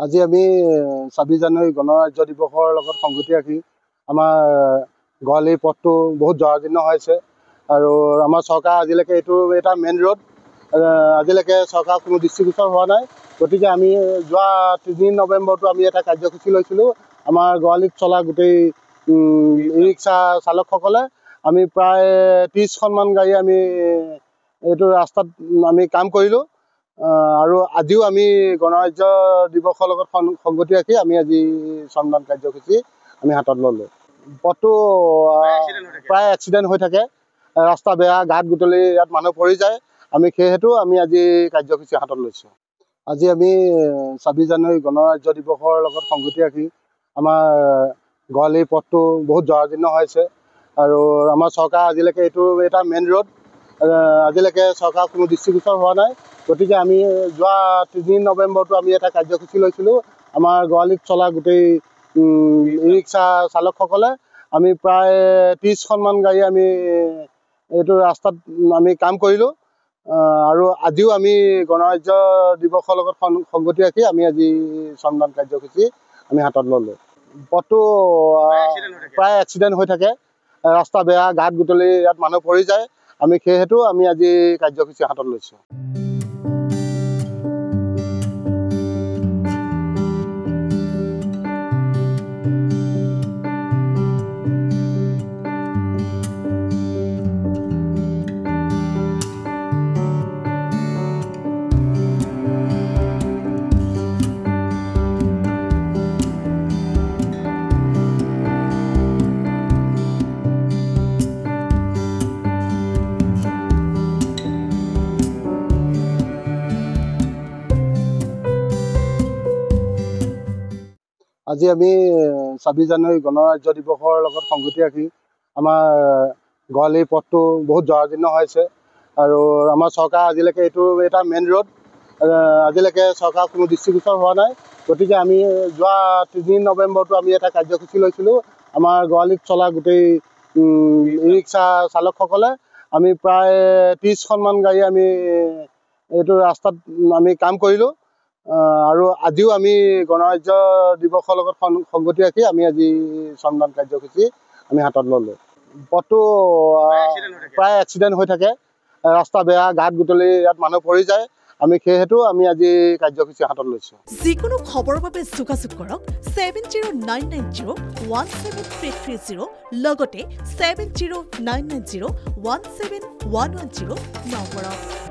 আজি আমি ২৬ জানুৱাৰী গণৰাজ্য দিৱসৰ লগত সংগতি ৰাখি আমাৰ গোৱালিৰ পথটো বহুত জৰাজীৰ্ণ হৈছে আৰু আমাৰ চৰকাৰ আজিলৈকে এইটো এটা মেইন ৰোড আজিলৈকে চৰকাৰ কোনো দৃষ্টিগোচৰ হোৱা নাই। গতিকে আমি যোৱা ৩ নৱেম্বৰটো আমি এটা কাৰ্যসূচী লৈছিলোঁ। আমাৰ গোৱালিত চলা গোটেই ই ৰিক্সা চালকসকলে আমি প্ৰায় ৩০খনমান গাড়ী আমি এইটো ৰাস্তাত আমি কাম কৰিলোঁ আৰু আজিও আমি গণৰাজ্য দিৱসৰ লগত সংগতি ৰাখি আমি আজি শ্ৰমদান কাৰ্যসূচী আমি হাতত ল'লোঁ। পথটো প্ৰায় এক্সিডেণ্ট হৈ থাকে, ৰাস্তা বেয়া, গাঁত গুটলি ইয়াত মানুহ পৰি যায়। আমি সেইহেতু আমি আজি কাৰ্যসূচী হাতত লৈছোঁ। আজি আমি ২৬ জানুৱাৰী গণৰাজ্য দিৱসৰ লগত সংগতি ৰাখি আমাৰ গোৱালিৰ পথটো বহুত জৰাজীৰ্ণ হৈছে আৰু আমাৰ চৰকাৰ আজিলৈকে এইটো এটা মেইন ৰোড আজিলৈকে চৰকাৰ কোনো দৃষ্টিগোচৰ হোৱা নাই। গতিকে আমি যোৱা ৩ নৱেম্বৰটো আমি এটা কাৰ্যসূচী লৈছিলোঁ। আমাৰ গোৱালিত চলা গোটেই ই ৰিক্সা চালকসকলে আমি প্ৰায় ৩০খনমান গাড়ী আমি এইটো ৰাস্তাত আমি কাম কৰিলোঁ আৰু আজিও আমি গণৰাজ্য দিৱসৰ লগত সংগতি ৰাখি আমি আজি শ্ৰমদান কাৰ্যসূচী আমি হাতত ল'লোঁ। পথটো প্ৰায় এক্সিডেণ্ট হৈ থাকে, ৰাস্তা বেয়া, গাঁত গুটলি ইয়াত মানুহ পৰি যায়। আমি সেইহেতু আমি আজি কাৰ্যসূচী হাতত লৈছোঁ। আজি আমি ২৬ জানুৱাৰী গণৰাজ্য দিৱসৰ লগত সংগতি ৰাখি আমাৰ গোৱালিৰ পথটো বহুত জৰাজীৰ্ণ হৈছে আৰু আমাৰ চৰকাৰ আজিলৈকে এইটো এটা মেইন ৰোড আজিলৈকে চৰকাৰ কোনো দৃষ্টিগোচৰ হোৱা নাই। গতিকে আমি যোৱা ৩ নৱেম্বৰটো আমি এটা কাৰ্যসূচী লৈছিলোঁ। আমাৰ গোৱালিত চলা গোটেই ই ৰিক্সা চালকসকলে আমি প্ৰায় ৩০খনমান গাড়ী আমি এইটো ৰাস্তাত আমি কাম কৰিলোঁ আৰু আজিও আমি গণৰাজ্য দিৱসৰ লগত সংগতি ৰাখি আমি আজি শ্ৰমদান কাৰ্যসূচী আমি হাতত ল'লোঁ। পথটো প্ৰায় এক্সিডেণ্ট হৈ থাকে, ৰাস্তা বেয়া, গাঁত গুটলি ইয়াত মানুহ পৰি যায়। আমি সেইহেতু আমি আজি কাৰ্যসূচী হাতত লৈছোঁ। যিকোনো খবৰৰ বাবে যোগাযোগ কৰক 7099017330 লগতে 7099017110 নম্বৰত।